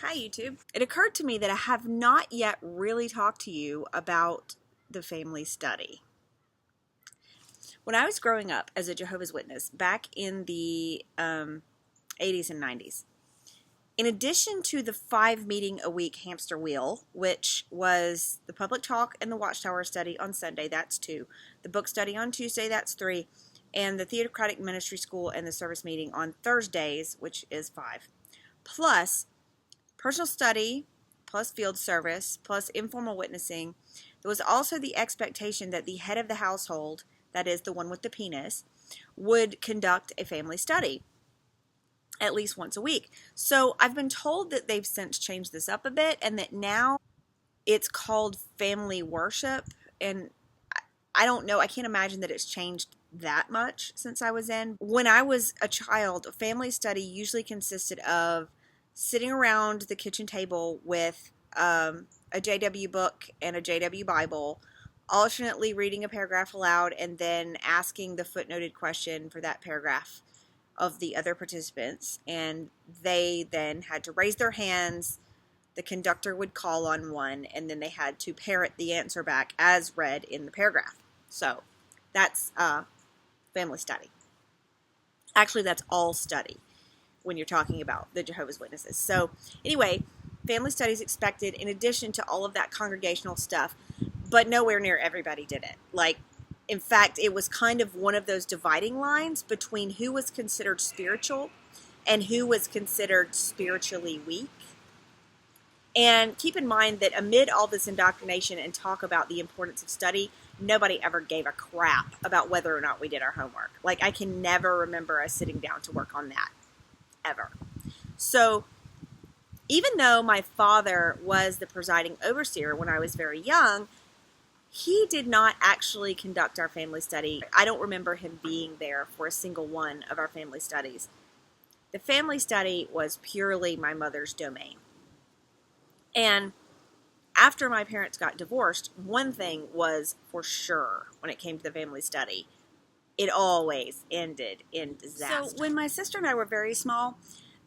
Hi YouTube. It occurred to me that I have not yet really talked to you about the family study. When I was growing up as a Jehovah's Witness back in the 80s and 90s, in addition to the 5-meeting-a-week hamster wheel, which was the public talk and the Watchtower study on Sunday, that's 2, the book study on Tuesday, that's 3, and the Theocratic Ministry School and the service meeting on Thursdays, which is 5, plus personal study, plus field service, plus informal witnessing. There was also the expectation that the head of the household, that is the one with the penis, would conduct a family study at least once a week. So I've been told that they've since changed this up a bit and that now it's called family worship. And I don't know, I can't imagine that it's changed that much since I was in. When I was a child, a family study usually consisted of sitting around the kitchen table with a JW book and a JW Bible, alternately reading a paragraph aloud and then asking the footnoted question for that paragraph of the other participants. And they then had to raise their hands. The conductor would call on one, and then they had to parrot the answer back as read in the paragraph. So that's family study. Actually, that's all study when you're talking about the Jehovah's Witnesses. So anyway, family studies expected in addition to all of that congregational stuff, but nowhere near everybody did it. Like, in fact, it was kind of one of those dividing lines between who was considered spiritual and who was considered spiritually weak. And keep in mind that amid all this indoctrination and talk about the importance of study, nobody ever gave a crap about whether or not we did our homework. Like, I can never remember us sitting down to work on that. Ever. So even though my father was the presiding overseer when I was very young, he did not actually conduct our family study. I don't remember him being there for a single one of our family studies. The family study was purely my mother's domain. And after my parents got divorced, one thing was for sure when it came to the family study: it always ended in disaster. So when my sister and I were very small,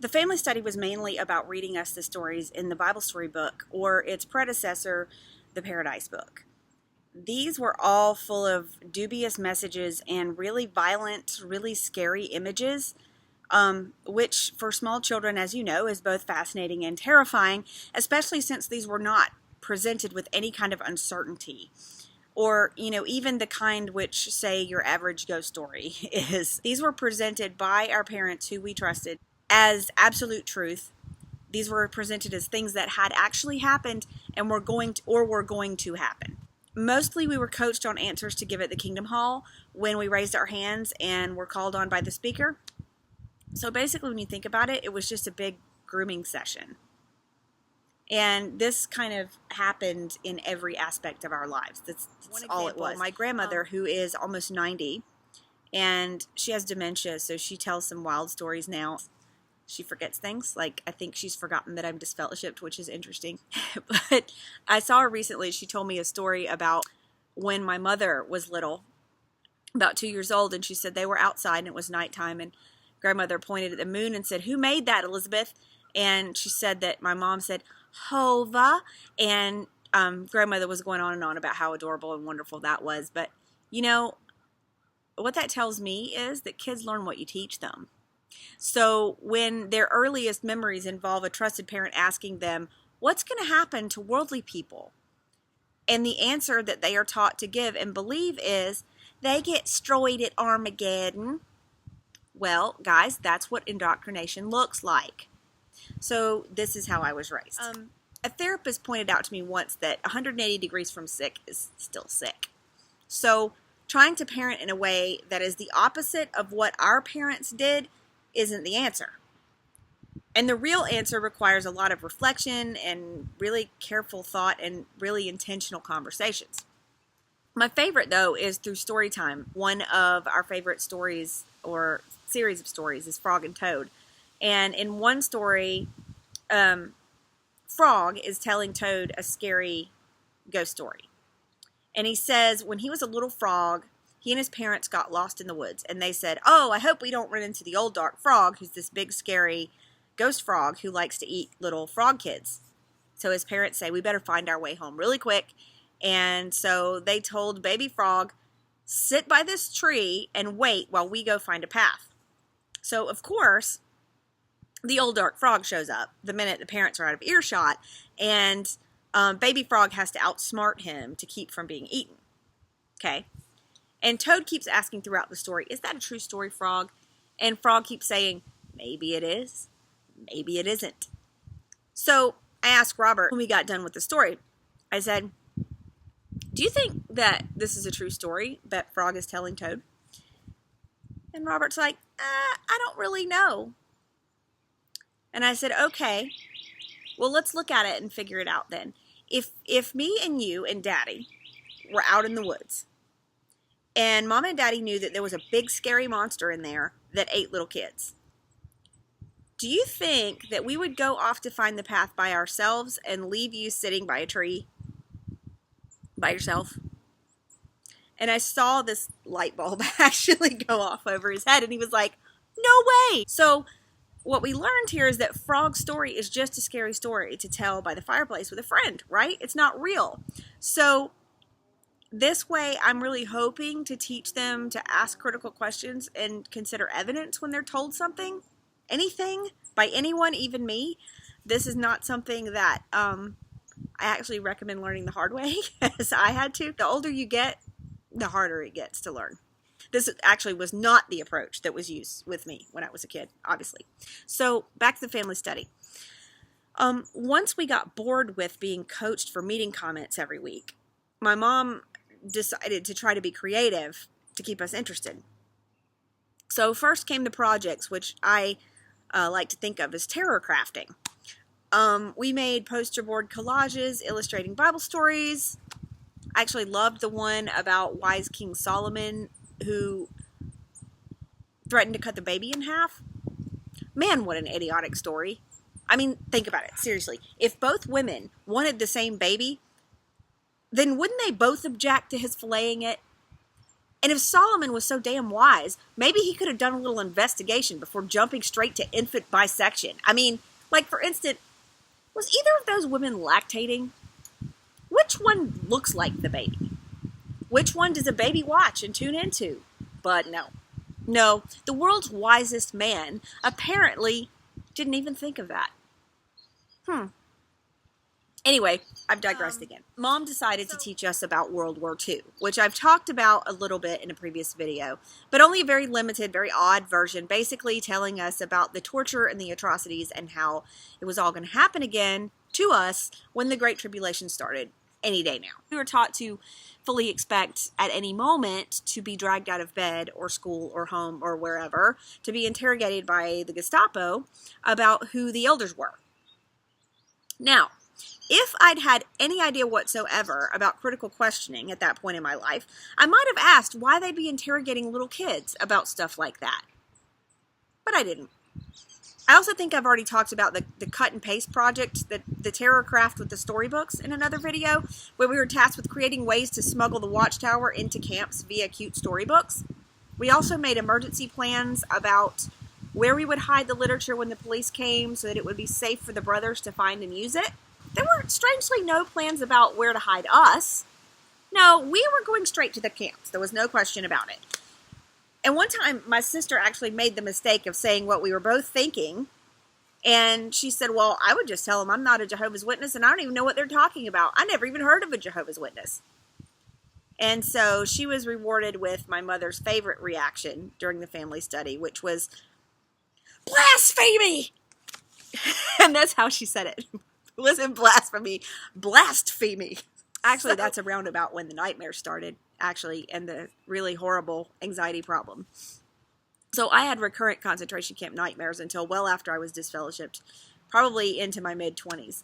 the family study was mainly about reading us the stories in the Bible story book or its predecessor, the Paradise Book. These were all full of dubious messages and really violent, really scary images, which for small children, as you know, is both fascinating and terrifying, especially since these were not presented with any kind of uncertainty. Or, even the kind which, say, your average ghost story is. These were presented by our parents who we trusted as absolute truth. These were presented as things that had actually happened and were going to happen. Mostly we were coached on answers to give at the Kingdom Hall when we raised our hands and were called on by the speaker. So basically, when you think about it, it was just a big grooming session. And this kind of happened in every aspect of our lives. That's all it was. My grandmother, who is almost 90, and she has dementia, so she tells some wild stories now. She forgets things. Like, I think she's forgotten that I'm disfellowshipped, which is interesting. But I saw her recently. She told me a story about when my mother was little, about 2 years old, and she said they were outside and it was nighttime, and grandmother pointed at the moon and said, "Who made that, Elizabeth?" And she said that my mom said, "Hova," and grandmother was going on and on about how adorable and wonderful that was. But, what that tells me is that kids learn what you teach them. So when their earliest memories involve a trusted parent asking them, what's going to happen to worldly people? And the answer that they are taught to give and believe is, they get destroyed at Armageddon. Well, guys, that's what indoctrination looks like. So this is how I was raised. A therapist pointed out to me once that 180 degrees from sick is still sick. So trying to parent in a way that is the opposite of what our parents did isn't the answer. And the real answer requires a lot of reflection and really careful thought and really intentional conversations. My favorite, though, is through story time. One of our favorite stories or series of stories is Frog and Toad. And in one story, Frog is telling Toad a scary ghost story. And he says when he was a little frog, he and his parents got lost in the woods. And they said, "Oh, I hope we don't run into the old dark frog, who's this big, scary ghost frog who likes to eat little frog kids. So his parents say, we better find our way home really quick. And so they told baby frog, sit by this tree and wait while we go find a path. So, of course, the old dark frog shows up the minute the parents are out of earshot, and baby frog has to outsmart him to keep from being eaten. Okay? And Toad keeps asking throughout the story, is that a true story, Frog? And Frog keeps saying, maybe it is, maybe it isn't. So I asked Robert when we got done with the story, I said, do you think that this is a true story that Frog is telling Toad? And Robert's like, I don't really know. And I said, okay, well, let's look at it and figure it out then. If me and you and Daddy were out in the woods, and Mom and Daddy knew that there was a big scary monster in there that ate little kids, do you think that we would go off to find the path by ourselves and leave you sitting by a tree by yourself? And I saw this light bulb actually go off over his head, and he was like, no way. So what we learned here is that Frog's story is just a scary story to tell by the fireplace with a friend, right? It's not real. So this way, I'm really hoping to teach them to ask critical questions and consider evidence when they're told something, anything, by anyone, even me. This is not something that I actually recommend learning the hard way, as I had to. The older you get, the harder it gets to learn. This actually was not the approach that was used with me when I was a kid, obviously. So back to the family study. Once we got bored with being coached for meeting comments every week, my mom decided to try to be creative to keep us interested. So first came the projects, which I like to think of as terror crafting. We made poster board collages illustrating Bible stories. I actually loved the one about wise King Solomon who threatened to cut the baby in half. Man, what an idiotic story. I mean, think about it. Seriously. If both women wanted the same baby, then wouldn't they both object to his filleting it? And if Solomon was so damn wise, maybe he could have done a little investigation before jumping straight to infant bisection. I mean, like, for instance, was either of those women lactating? Which one looks like the baby? Which one does a baby watch and tune into? But no, the world's wisest man apparently didn't even think of that. Anyway, I've digressed again. Mom decided to teach us about World War II, which I've talked about a little bit in a previous video, but only a very limited, very odd version, basically telling us about the torture and the atrocities and how it was all going to happen again to us when the Great Tribulation started any day now. We were taught to fully expect at any moment to be dragged out of bed or school or home or wherever to be interrogated by the Gestapo about who the elders were. Now, if I'd had any idea whatsoever about critical questioning at that point in my life, I might have asked why they'd be interrogating little kids about stuff like that. But I didn't. I also think I've already talked about the cut and paste project, the terror craft with the storybooks in another video, where we were tasked with creating ways to smuggle the Watchtower into camps via cute storybooks. We also made emergency plans about where we would hide the literature when the police came so that it would be safe for the brothers to find and use it. There were strangely no plans about where to hide us. No, we were going straight to the camps. There was no question about it. And one time, my sister actually made the mistake of saying what we were both thinking. And she said, well, I would just tell them I'm not a Jehovah's Witness and I don't even know what they're talking about. I never even heard of a Jehovah's Witness. And so she was rewarded with my mother's favorite reaction during the family study, which was, blasphemy! And that's how she said it. It wasn't blasphemy, blasphemy. Actually, that's around about when the nightmares started, actually, and the really horrible anxiety problem. So I had recurrent concentration camp nightmares until well after I was disfellowshipped, probably into my mid-20s.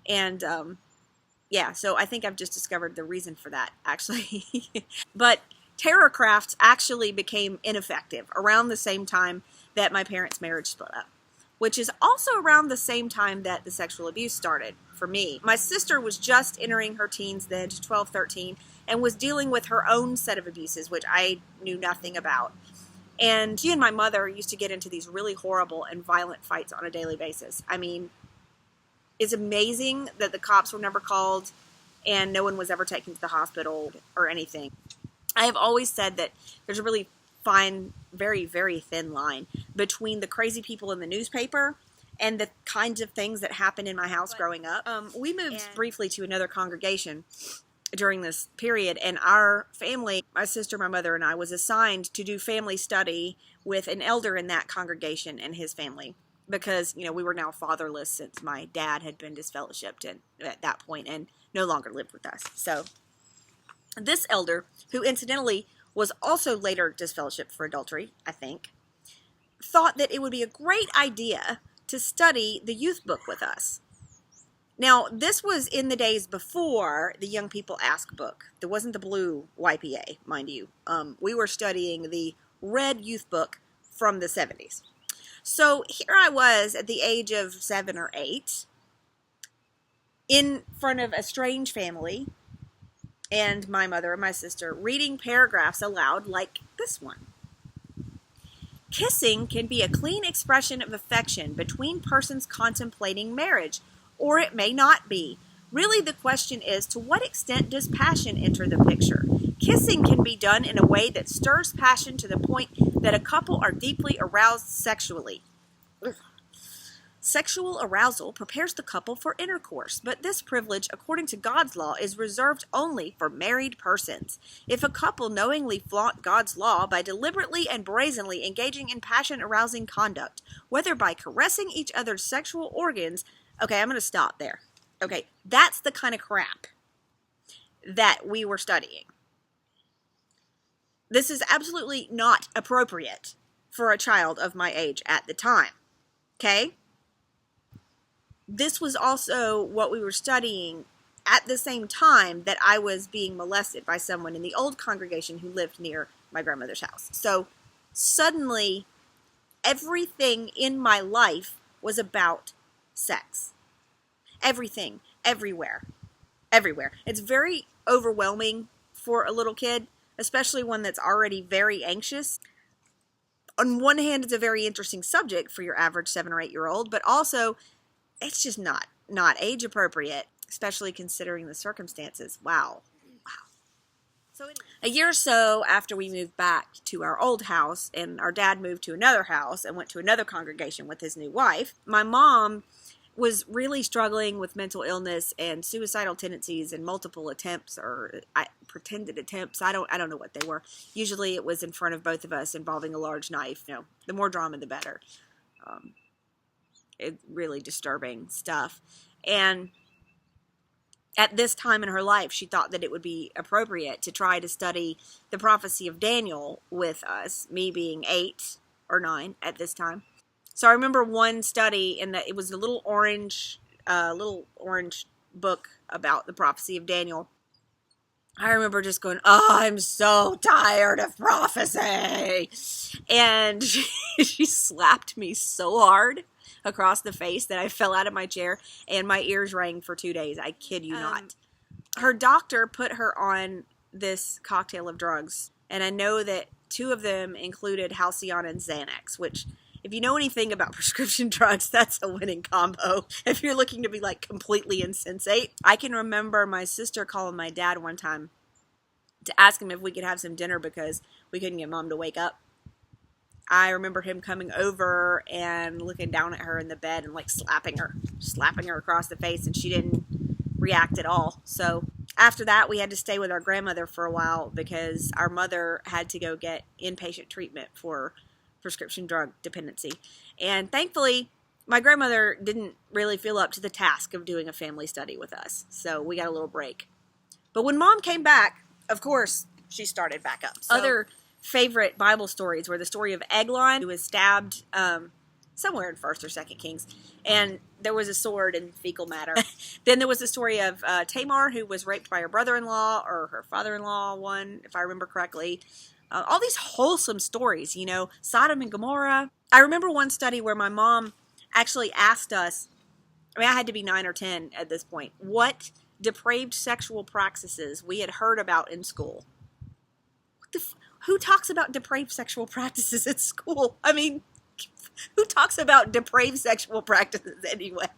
And, yeah, so I think I've just discovered the reason for that, actually. But terror crafts actually became ineffective around the same time that my parents' marriage split up, which is also around the same time that the sexual abuse started for me. My sister was just entering her teens then, to 12, 13, and was dealing with her own set of abuses, which I knew nothing about. And she and my mother used to get into these really horrible and violent fights on a daily basis. I mean, it's amazing that the cops were never called and no one was ever taken to the hospital or anything. I have always said that there's a really fine, very, very thin line between the crazy people in the newspaper and the kinds of things that happened in my house growing up. We moved briefly to another congregation during this period, and our family, my sister, my mother, and I, was assigned to do family study with an elder in that congregation and his family, because, you know, we were now fatherless since my dad had been disfellowshipped at that point and no longer lived with us. So this elder, who incidentally was also later disfellowshipped for adultery, I think, thought that it would be a great idea to study the youth book with us. Now, this was in the days before the Young People Ask book. There wasn't the blue YPA, mind you. We were studying the red youth book from the 70s. So here I was at the age of 7 or 8 in front of a strange family and my mother and my sister reading paragraphs aloud like this one. Kissing can be a clean expression of affection between persons contemplating marriage, or it may not be. Really, the question is, to what extent does passion enter the picture? Kissing can be done in a way that stirs passion to the point that a couple are deeply aroused sexually. Sexual arousal prepares the couple for intercourse, but this privilege, according to God's law, is reserved only for married persons. If a couple knowingly flaunt God's law by deliberately and brazenly engaging in passion-arousing conduct, whether by caressing each other's sexual organs, okay, I'm going to stop there. Okay, that's the kind of crap that we were studying. This is absolutely not appropriate for a child of my age at the time. Okay? This was also what we were studying at the same time that I was being molested by someone in the old congregation who lived near my grandmother's house. So suddenly, everything in my life was about sex. Everything, everywhere. It's very overwhelming for a little kid, especially one that's already very anxious. On one hand, it's a very interesting subject for your average 7 or 8 year old, but also it's just not age appropriate, especially considering the circumstances. Wow. So anyway, a year or so after we moved back to our old house and our dad moved to another house and went to another congregation with his new wife, my mom was really struggling with mental illness and suicidal tendencies and multiple attempts or pretended attempts. I don't know what they were. Usually it was in front of both of us involving a large knife. You know, the more drama, the better. It's really disturbing stuff. And at this time in her life, she thought that it would be appropriate to try to study the prophecy of Daniel with us, me being 8 or 9 at this time. So I remember one study in that it was a little orange book about the prophecy of Daniel. I remember just going, oh, I'm so tired of prophecy. And she slapped me so hard across the face that I fell out of my chair and my ears rang for 2 days. I kid you not. Her doctor put her on this cocktail of drugs. And I know that 2 of them included Halcyon and Xanax, which, if you know anything about prescription drugs, that's a winning combo if you're looking to be like completely insensate. I can remember my sister calling my dad one time to ask him if we could have some dinner because we couldn't get mom to wake up. I remember him coming over and looking down at her in the bed and like slapping her across the face, and she didn't react at all. So after that, we had to stay with our grandmother for a while because our mother had to go get inpatient treatment for prescription drug dependency. And thankfully, my grandmother didn't really feel up to the task of doing a family study with us. So we got a little break. But when mom came back, of course, she started back up. So, other favorite Bible stories were the story of Eglon, who was stabbed somewhere in 1st or 2nd Kings. And there was a sword in fecal matter. Then there was the story of Tamar, who was raped by her brother-in-law, or her father-in-law, one, if I remember correctly. All these wholesome stories, you know, Sodom and Gomorrah. I remember one study where my mom actually asked us, I mean, I had to be 9 or 10 at this point, what depraved sexual practices we had heard about in school. who talks about depraved sexual practices at school? I mean, who talks about depraved sexual practices anyway?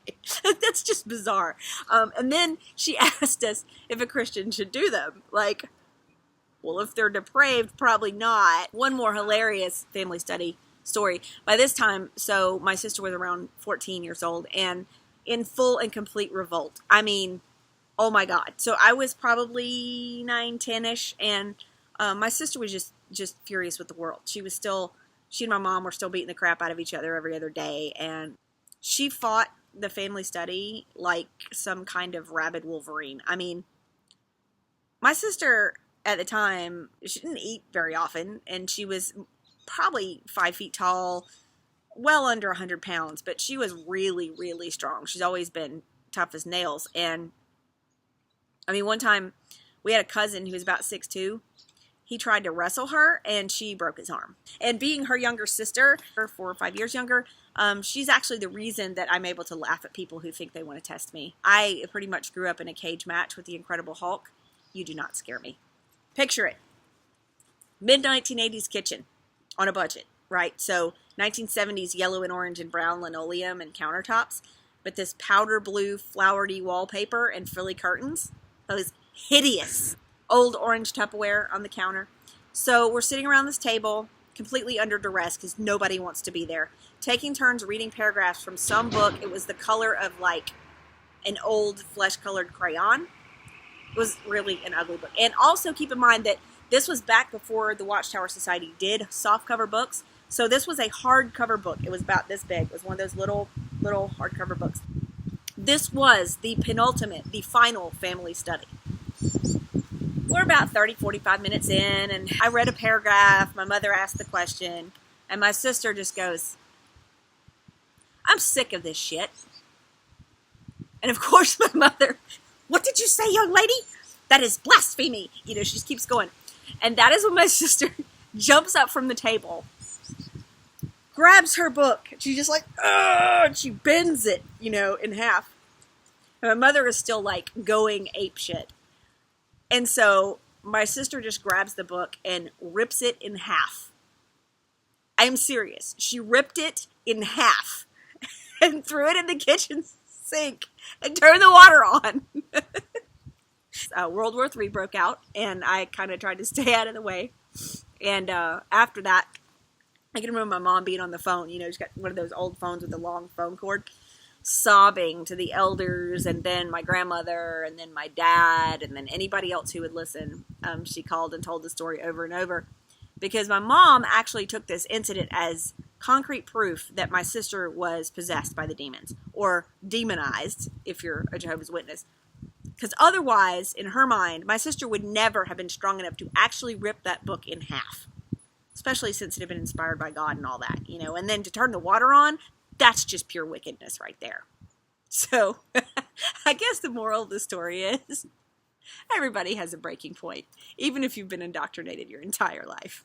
That's just bizarre. And then she asked us if a Christian should do them. Like, well, if they're depraved, probably not. One more hilarious family study story. By this time, so my sister was around 14 years old and in full and complete revolt. I mean, oh my God. So I was probably 9, 10-ish, and my sister was just furious with the world. She and my mom were still beating the crap out of each other every other day, and she fought the family study like some kind of rabid Wolverine. I mean, my sister at the time, she didn't eat very often, and she was probably 5 feet tall, well under 100 pounds, but she was really, really strong. She's always been tough as nails. And I mean, one time we had a cousin who was about 6'2". He tried to wrestle her, and she broke his arm. And being her younger sister, her 4 or 5 years younger, she's actually the reason that I'm able to laugh at people who think they want to test me. I pretty much grew up in a cage match with the Incredible Hulk. You do not scare me. Picture it. Mid-1980s kitchen on a budget, right? So 1970s yellow and orange and brown linoleum and countertops, but this powder blue flowery wallpaper and frilly curtains. Those hideous old orange Tupperware on the counter. So we're sitting around this table, completely under duress because nobody wants to be there, taking turns reading paragraphs from some book. It was the color of like an old flesh-colored crayon. It was really an ugly book. And also keep in mind that this was back before the Watchtower Society did softcover books. So this was a hardcover book. It was about this big. It was one of those little hardcover books. This was the penultimate, the final family study. We're about 30, 45 minutes in, and I read a paragraph. My mother asked the question, and my sister just goes, "I'm sick of this shit." And of course my mother, "What did you say, young lady? That is blasphemy." You know, she just keeps going. And that is when my sister jumps up from the table, grabs her book. She's just like, "Ugh," and she bends it, you know, in half. And my mother is still like going apeshit. And so my sister just grabs the book and rips it in half. I'm serious. She ripped it in half and threw it in the kitchen sink and turned the water on. World War III broke out, and I kind of tried to stay out of the way. And after that, I can remember my mom being on the phone. You know, she's got one of those old phones with the long phone cord, sobbing to the elders, and then my grandmother, and then my dad, and then anybody else who would listen. She called and told the story over and over, because my mom actually took this incident as concrete proof that my sister was possessed by the demons, or demonized, if you're a Jehovah's Witness. Because otherwise, in her mind, my sister would never have been strong enough to actually rip that book in half, especially since it had been inspired by God and all that, you know. And then to turn the water on, that's just pure wickedness right there. So I guess the moral of the story is everybody has a breaking point, even if you've been indoctrinated your entire life.